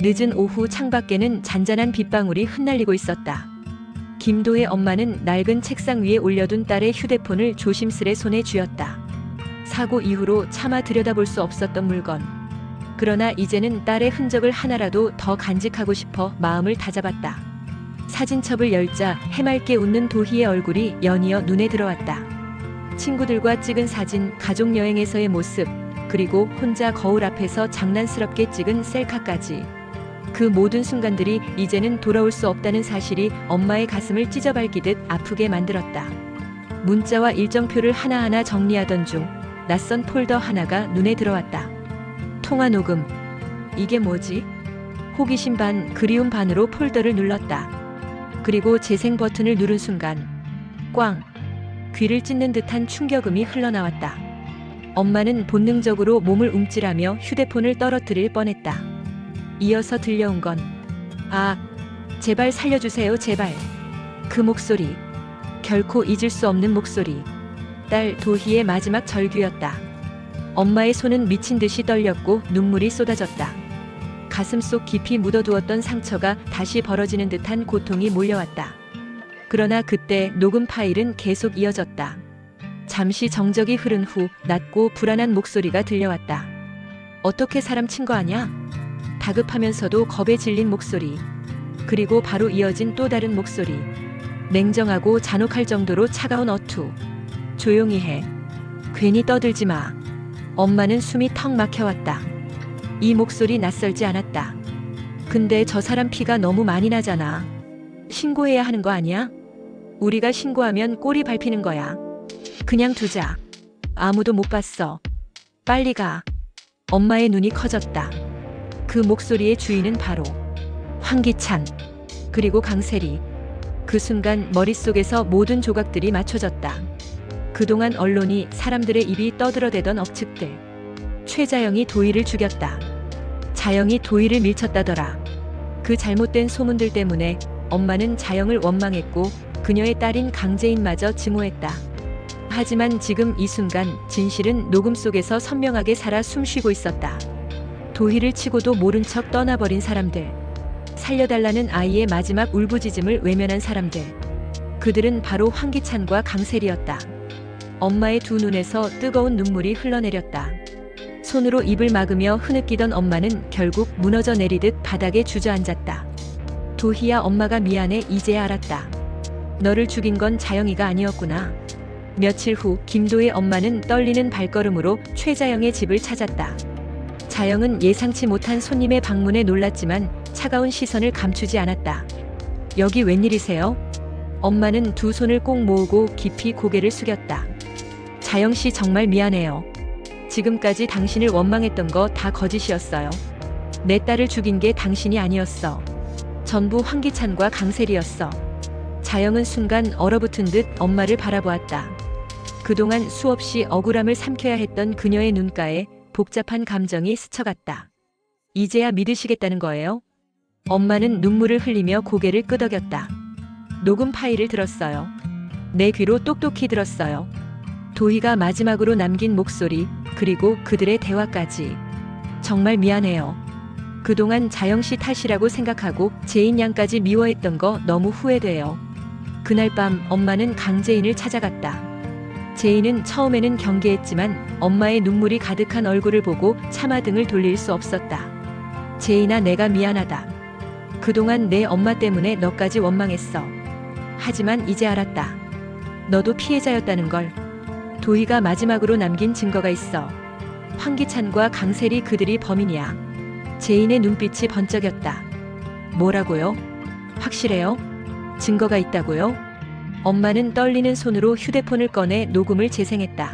늦은 오후 창밖에는 잔잔한 빗방울이 흩날리고 있었다. 김도혜 엄마는 낡은 책상 위에 올려둔 딸의 휴대폰을 조심스레 손에 쥐었다. 사고 이후로 차마 들여다볼 수 없었던 물건. 그러나 이제는 딸의 흔적을 하나라도 더 간직하고 싶어 마음을 다잡았다. 사진첩을 열자 해맑게 웃는 도희의 얼굴이 연이어 눈에 들어왔다. 친구들과 찍은 사진, 가족여행에서의 모습, 그리고 혼자 거울 앞에서 장난스럽게 찍은 셀카까지. 그 모든 순간들이 이제는 돌아올 수 없다는 사실이 엄마의 가슴을 찢어밟기듯 아프게 만들었다. 문자와 일정표를 하나하나 정리하던 중 낯선 폴더 하나가 눈에 들어왔다. 통화 녹음. 이게 뭐지? 호기심 반 그리움 반으로 폴더를 눌렀다. 그리고 재생 버튼을 누른 순간 꽝! 귀를 찢는 듯한 충격음이 흘러나왔다. 엄마는 본능적으로 몸을 움찔하며 휴대폰을 떨어뜨릴 뻔했다. 이어서 들려온 건 아, 제발 살려주세요, 제발. 그 목소리. 결코 잊을 수 없는 목소리. 딸 도희의 마지막 절규였다. 엄마의 손은 미친 듯이 떨렸고 눈물이 쏟아졌다. 가슴 속 깊이 묻어두었던 상처가 다시 벌어지는 듯한 고통이 몰려왔다. 그러나 그때 녹음 파일은 계속 이어졌다. 잠시 정적이 흐른 후 낮고 불안한 목소리가 들려왔다. 어떻게 사람 친 거 아냐? 다급하면서도 겁에 질린 목소리. 그리고 바로 이어진 또 다른 목소리. 냉정하고 잔혹할 정도로 차가운 어투. 조용히 해. 괜히 떠들지 마. 엄마는 숨이 턱 막혀왔다. 이 목소리 낯설지 않았다. 근데 저 사람 피가 너무 많이 나잖아. 신고해야 하는 거 아니야? 우리가 신고하면 꼬리 밟히는 거야. 그냥 두자. 아무도 못 봤어. 빨리 가. 엄마의 눈이 커졌다. 그 목소리의 주인은 바로 황기찬, 그리고 강세리. 그 순간 머릿속에서 모든 조각들이 맞춰졌다. 그동안 언론이 사람들의 입이 떠들어대던 억측들. 최자영이 도희를 죽였다. 자영이 도희를 밀쳤다더라. 그 잘못된 소문들 때문에 엄마는 자영을 원망했고 그녀의 딸인 강재인마저 증오했다. 하지만 지금 이 순간 진실은 녹음 속에서 선명하게 살아 숨쉬고 있었다. 도희를 치고도 모른 척 떠나버린 사람들. 살려달라는 아이의 마지막 울부짖음을 외면한 사람들. 그들은 바로 황기찬과 강세리였다. 엄마의 두 눈에서 뜨거운 눈물이 흘러내렸다. 손으로 입을 막으며 흐느끼던 엄마는 결국 무너져 내리듯 바닥에 주저앉았다. 도희야, 엄마가 미안해. 이제야 알았다. 너를 죽인 건 자영이가 아니었구나. 며칠 후 김도의 엄마는 떨리는 발걸음으로 최자영의 집을 찾았다. 자영은 예상치 못한 손님의 방문에 놀랐지만 차가운 시선을 감추지 않았다. 여기 웬일이세요? 엄마는 두 손을 꼭 모으고 깊이 고개를 숙였다. 자영씨, 정말 미안해요. 지금까지 당신을 원망했던 거 다 거짓이었어요. 내 딸을 죽인 게 당신이 아니었어. 전부 황기찬과 강세리였어. 자영은 순간 얼어붙은 듯 엄마를 바라보았다. 그동안 수없이 억울함을 삼켜야 했던 그녀의 눈가에 복잡한 감정이 스쳐갔다. 이제야 믿으시겠다는 거예요? 엄마는 눈물을 흘리며 고개를 끄덕였다. 녹음 파일을 들었어요. 내 귀로 똑똑히 들었어요. 도희가 마지막으로 남긴 목소리, 그리고 그들의 대화까지. 정말 미안해요. 그동안 자영씨 탓이라고 생각하고 재인 양까지 미워했던 거 너무 후회돼요. 그날 밤 엄마는 강재인을 찾아갔다. 재인은 처음에는 경계했지만 엄마의 눈물이 가득한 얼굴을 보고 차마 등을 돌릴 수 없었다. 재인아, 내가 미안하다. 그동안 내 엄마 때문에 너까지 원망했어. 하지만 이제 알았다. 너도 피해자였다는 걸. 도희가 마지막으로 남긴 증거가 있어. 황기찬과 강세리, 그들이 범인이야. 재인의 눈빛이 번쩍였다. 뭐라고요? 확실해요? 증거가 있다고요? 엄마는 떨리는 손으로 휴대폰을 꺼내 녹음을 재생했다.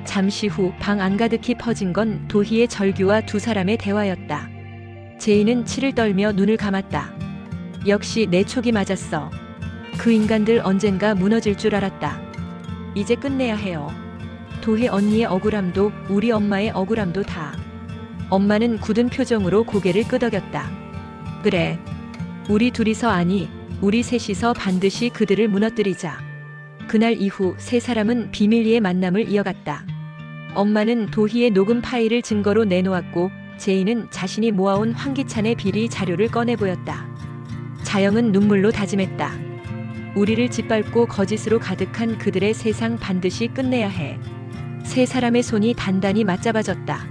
잠시 후 방 안가득히 퍼진 건 도희의 절규와 두 사람의 대화였다. 재인은 치를 떨며 눈을 감았다. 역시 내 촉이 맞았어. 그 인간들 언젠가 무너질 줄 알았다. 이제 끝내야 해요. 도희 언니의 억울함도 우리 엄마의 억울함도 다. 엄마는 굳은 표정으로 고개를 끄덕였다. 그래. 우리 둘이서 아니, 우리 셋이서 반드시 그들을 무너뜨리자. 그날 이후 세 사람은 비밀리에 만남을 이어갔다. 엄마는 도희의 녹음 파일을 증거로 내놓았고 제인은 자신이 모아온 황기찬의 비리 자료를 꺼내 보였다. 자영은 눈물로 다짐했다. 우리를 짓밟고 거짓으로 가득한 그들의 세상 반드시 끝내야 해. 세 사람의 손이 단단히 맞잡아졌다.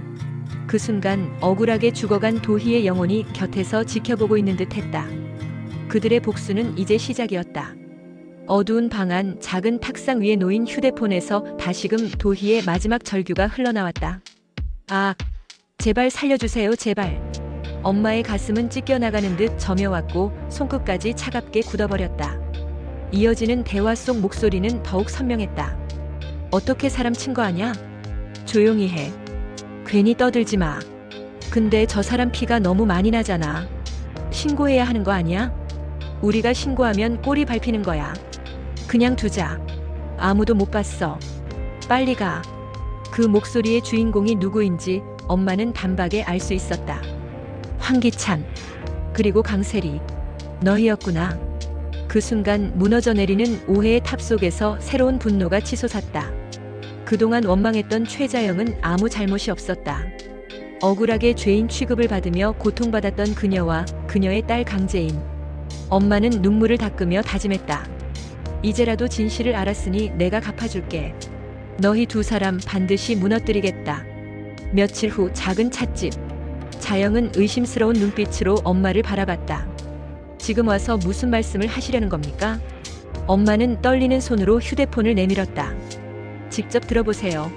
그 순간 억울하게 죽어간 도희의 영혼이 곁에서 지켜보고 있는 듯했다. 그들의 복수는 이제 시작이었다. 어두운 방 안 작은 탁상 위에 놓인 휴대폰에서 다시금 도희의 마지막 절규가 흘러나왔다. 아, 제발 살려주세요, 제발. 엄마의 가슴은 찢겨나가는 듯 저며왔고 손끝까지 차갑게 굳어버렸다. 이어지는 대화 속 목소리는 더욱 선명했다. 어떻게 사람 친 거 아냐? 조용히 해. 괜히 떠들지 마. 근데 저 사람 피가 너무 많이 나잖아. 신고해야 하는 거 아니야? 우리가 신고하면 꼬리 밟히는 거야. 그냥 두자. 아무도 못 봤어. 빨리 가. 그 목소리의 주인공이 누구인지 엄마는 단박에 알 수 있었다. 황기찬. 그리고 강세리. 너희였구나. 그 순간 무너져 내리는 오해의 탑 속에서 새로운 분노가 치솟았다. 그동안 원망했던 최자영은 아무 잘못이 없었다. 억울하게 죄인 취급을 받으며 고통받았던 그녀와 그녀의 딸 강재인. 엄마는 눈물을 닦으며 다짐했다. 이제라도 진실을 알았으니 내가 갚아줄게. 너희 두 사람 반드시 무너뜨리겠다. 며칠 후 작은 찻집. 자영은 의심스러운 눈빛으로 엄마를 바라봤다. 지금 와서 무슨 말씀을 하시려는 겁니까? 엄마는 떨리는 손으로 휴대폰을 내밀었다. 직접 들어보세요.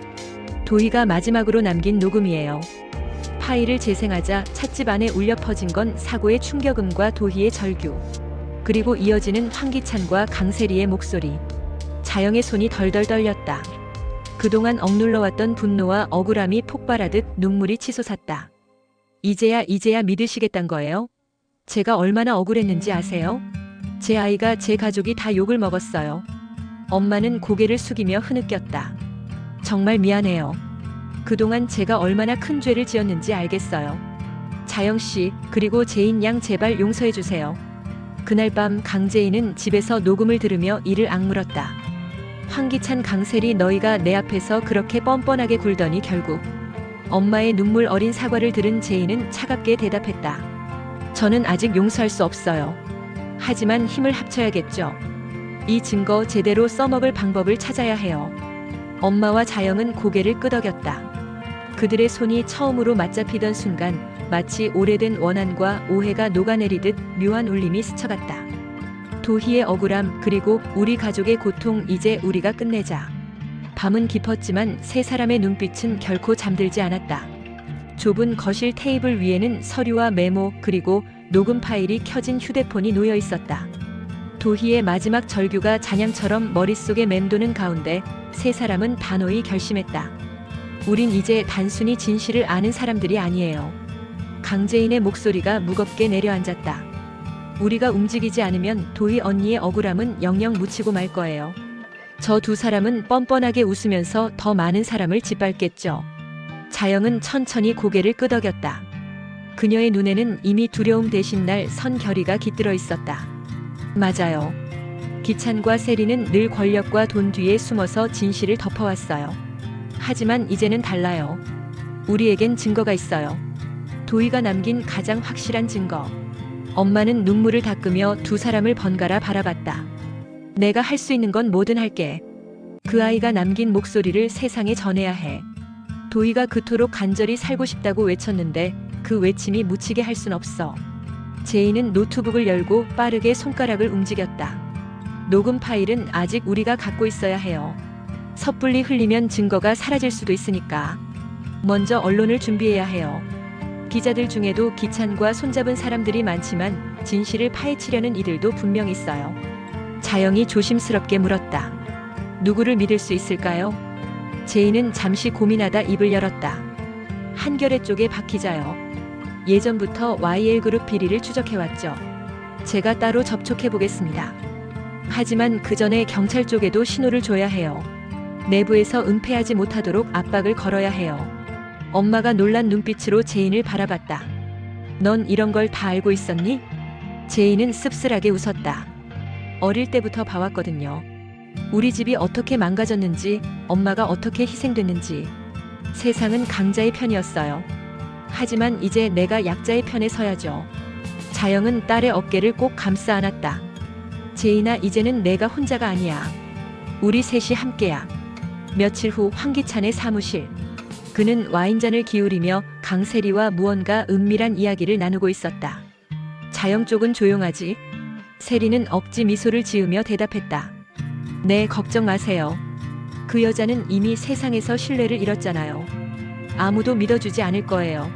도희가 마지막으로 남긴 녹음이에요. 파일을 재생하자 찻집 안에 울려 퍼진 건 사고의 충격음과 도희의 절규. 그리고 이어지는 황기찬과 강세리의 목소리. 자영의 손이 덜덜 떨렸다. 그동안 억눌러왔던 분노와 억울함이 폭발하듯 눈물이 치솟았다. 이제야 믿으시겠단 거예요? 제가 얼마나 억울했는지 아세요? 제 아이가 제 가족이 다 욕을 먹었어요. 엄마는 고개를 숙이며 흐느꼈다. 정말 미안해요. 그동안 제가 얼마나 큰 죄를 지었는지 알겠어요. 자영 씨, 그리고 제인 양 제발 용서해 주세요. 그날 밤 강재인은 집에서 녹음을 들으며 이를 악물었다. 황기찬, 강세리, 너희가 내 앞에서 그렇게 뻔뻔하게 굴더니 결국. 엄마의 눈물 어린 사과를 들은 제인은 차갑게 대답했다. 저는 아직 용서할 수 없어요. 하지만 힘을 합쳐야겠죠. 이 증거 제대로 써먹을 방법을 찾아야 해요. 엄마와 자영은 고개를 끄덕였다. 그들의 손이 처음으로 맞잡히던 순간 마치 오래된 원한과 오해가 녹아내리듯 묘한 울림이 스쳐갔다. 도희의 억울함, 그리고 우리 가족의 고통, 이제 우리가 끝내자. 밤은 깊었지만 세 사람의 눈빛은 결코 잠들지 않았다. 좁은 거실 테이블 위에는 서류와 메모, 그리고 녹음 파일이 켜진 휴대폰이 놓여 있었다. 도희의 마지막 절규가 잔향처럼 머릿속에 맴도는 가운데 세 사람은 단호히 결심했다. 우린 이제 단순히 진실을 아는 사람들이 아니에요. 강재인의 목소리가 무겁게 내려앉았다. 우리가 움직이지 않으면 도희 언니의 억울함은 영영 묻히고 말 거예요. 저 두 사람은 뻔뻔하게 웃으면서 더 많은 사람을 짓밟겠죠. 자영은 천천히 고개를 끄덕였다. 그녀의 눈에는 이미 두려움 대신 날 선 결의가 깃들어 있었다. 맞아요. 기찬과 세리는 늘 권력과 돈 뒤에 숨어서 진실을 덮어왔어요. 하지만 이제는 달라요. 우리에겐 증거가 있어요. 도희가 남긴 가장 확실한 증거. 엄마는 눈물을 닦으며 두 사람을 번갈아 바라봤다. 내가 할 수 있는 건 뭐든 할게. 그 아이가 남긴 목소리를 세상에 전해야 해. 도희가 그토록 간절히 살고 싶다고 외쳤는데 그 외침이 묻히게 할 순 없어. 제인은 노트북을 열고 빠르게 손가락을 움직였다. 녹음 파일은 아직 우리가 갖고 있어야 해요. 섣불리 흘리면 증거가 사라질 수도 있으니까. 먼저 언론을 준비해야 해요. 기자들 중에도 기찬과 손잡은 사람들이 많지만 진실을 파헤치려는 이들도 분명 있어요. 자영이 조심스럽게 물었다. 누구를 믿을 수 있을까요? 제인은 잠시 고민하다 입을 열었다. 한겨레 쪽의 박 기자요. 예전부터 YL그룹 비리를 추적해왔죠. 제가 따로 접촉해보겠습니다. 하지만 그 전에 경찰 쪽에도 신호를 줘야 해요. 내부에서 은폐하지 못하도록 압박을 걸어야 해요. 엄마가 놀란 눈빛으로 제인을 바라봤다. 넌 이런 걸 다 알고 있었니? 제인은 씁쓸하게 웃었다. 어릴 때부터 봐왔거든요. 우리 집이 어떻게 망가졌는지, 엄마가 어떻게 희생됐는지. 세상은 강자의 편이었어요. 하지만 이제 내가 약자의 편에 서야죠. 자영은 딸의 어깨를 꼭 감싸 안았다. 제인아, 이제는 내가 혼자가 아니야. 우리 셋이 함께야. 며칠 후 황기찬의 사무실. 그는 와인잔을 기울이며 강세리와 무언가 은밀한 이야기를 나누고 있었다. 자영 쪽은 조용하지? 세리는 억지 미소를 지으며 대답했다. 네, 걱정 마세요. 그 여자는 이미 세상에서 신뢰를 잃었잖아요. 아무도 믿어주지 않을 거예요.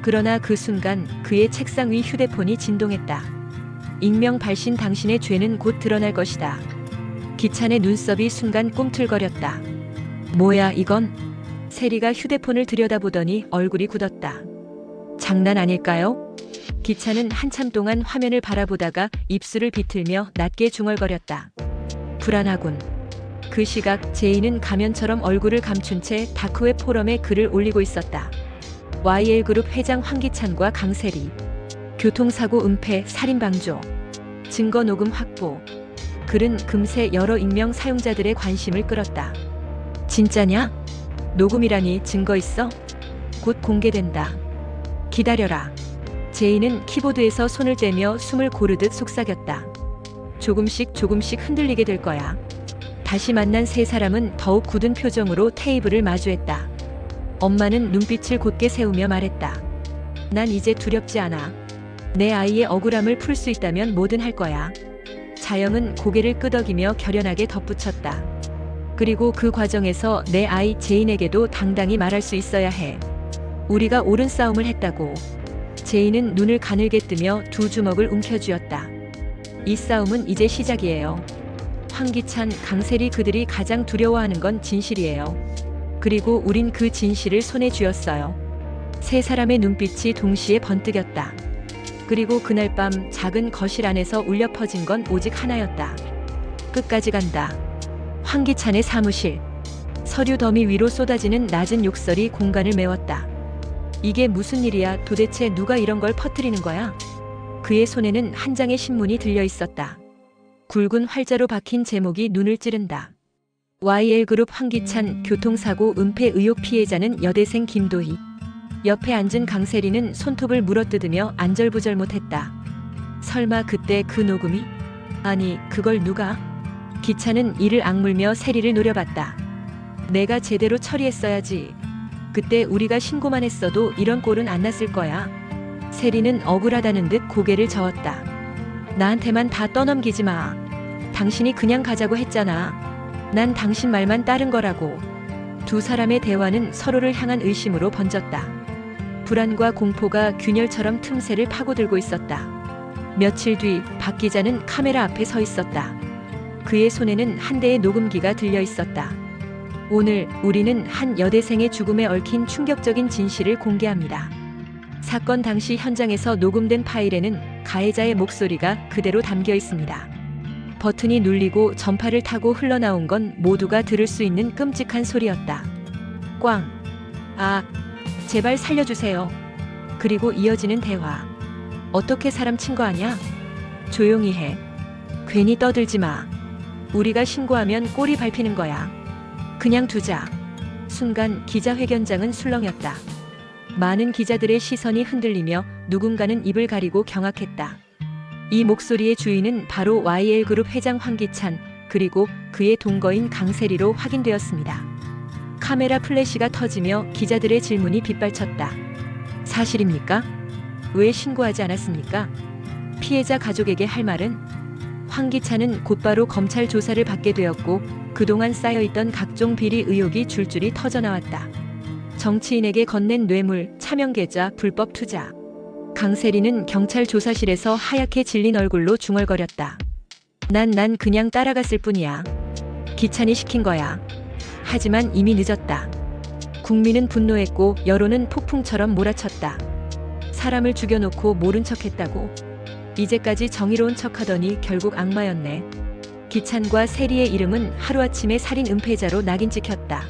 그러나 그 순간 그의 책상 위 휴대폰이 진동했다. 익명 발신, 당신의 죄는 곧 드러날 것이다. 기찬의 눈썹이 순간 꿈틀거렸다. 뭐야 이건? 세리가 휴대폰을 들여다보더니 얼굴이 굳었다. 장난 아닐까요? 기찬은 한참 동안 화면을 바라보다가 입술을 비틀며 낮게 중얼거렸다. 불안하군. 그 시각 제인은 가면처럼 얼굴을 감춘 채 다크웹 포럼에 글을 올리고 있었다. YL그룹 회장 황기찬과 강세리. 교통사고 은폐 살인방조. 증거 녹음 확보. 글은 금세 여러 익명 사용자들의 관심을 끌었다. 진짜냐? 녹음이라니 증거 있어? 곧 공개된다. 기다려라. 제인은 키보드에서 손을 떼며 숨을 고르듯 속삭였다. 조금씩 흔들리게 될 거야. 다시 만난 세 사람은 더욱 굳은 표정으로 테이블을 마주했다. 엄마는 눈빛을 곧게 세우며 말했다. 난 이제 두렵지 않아. 내 아이의 억울함을 풀 수 있다면 뭐든 할 거야. 자영은 고개를 끄덕이며 결연하게 덧붙였다. 그리고 그 과정에서 내 아이 제인에게도 당당히 말할 수 있어야 해. 우리가 옳은 싸움을 했다고. 제인은 눈을 가늘게 뜨며 두 주먹을 움켜쥐었다. 이 싸움은 이제 시작이에요. 황기찬, 강세리, 그들이 가장 두려워하는 건 진실이에요. 그리고 우린 그 진실을 손에 쥐었어요. 세 사람의 눈빛이 동시에 번뜩였다. 그리고 그날 밤 작은 거실 안에서 울려 퍼진 건 오직 하나였다. 끝까지 간다. 황기찬의 사무실. 서류 더미 위로 쏟아지는 낮은 욕설이 공간을 메웠다. 이게 무슨 일이야? 도대체 누가 이런 걸 퍼뜨리는 거야? 그의 손에는 한 장의 신문이 들려 있었다. 굵은 활자로 박힌 제목이 눈을 찌른다. YL그룹 황기찬 교통사고 은폐 의혹 피해자는 여대생 김도희. 옆에 앉은 강세리는 손톱을 물어뜯으며 안절부절 못했다. 설마 그때 그 녹음이? 아니, 그걸 누가? 기찬은 이를 악물며 세리를 노려봤다. 내가 제대로 처리했어야지. 그때 우리가 신고만 했어도 이런 꼴은 안 났을 거야. 세리는 억울하다는 듯 고개를 저었다. 나한테만 다 떠넘기지 마. 당신이 그냥 가자고 했잖아. 난 당신 말만 따른 거라고. 두 사람의 대화는 서로를 향한 의심으로 번졌다. 불안과 공포가 균열처럼 틈새를 파고들고 있었다. 며칠 뒤 박 기자는 카메라 앞에 서 있었다. 그의 손에는 한 대의 녹음기가 들려 있었다. 오늘 우리는 한 여대생의 죽음에 얽힌 충격적인 진실을 공개합니다. 사건 당시 현장에서 녹음된 파일에는 가해자의 목소리가 그대로 담겨 있습니다. 버튼이 눌리고 전파를 타고 흘러나온 건 모두가 들을 수 있는 끔찍한 소리였다. 꽝. 아, 제발 살려주세요. 그리고 이어지는 대화. 어떻게 사람 친 거 아냐? 조용히 해. 괜히 떠들지 마. 우리가 신고하면 꼬리 밟히는 거야. 그냥 두자. 순간 기자회견장은 술렁였다. 많은 기자들의 시선이 흔들리며 누군가는 입을 가리고 경악했다. 이 목소리의 주인은 바로 YL그룹 회장 황기찬, 그리고 그의 동거인 강세리로 확인되었습니다. 카메라 플래시가 터지며 기자들의 질문이 빗발쳤다. 사실입니까? 왜 신고하지 않았습니까? 피해자 가족에게 할 말은? 황기찬은 곧바로 검찰 조사를 받게 되었고 그동안 쌓여있던 각종 비리 의혹이 줄줄이 터져나왔다. 정치인에게 건넨 뇌물, 차명계좌, 불법 투자. 강세리는 경찰 조사실에서 하얗게 질린 얼굴로 중얼거렸다. 난 그냥 따라갔을 뿐이야. 기찬이 시킨 거야. 하지만 이미 늦었다. 국민은 분노했고 여론은 폭풍처럼 몰아쳤다. 사람을 죽여놓고 모른 척했다고. 이제까지 정의로운 척하더니 결국 악마였네. 기찬과 세리의 이름은 하루아침에 살인 은폐자로 낙인 찍혔다.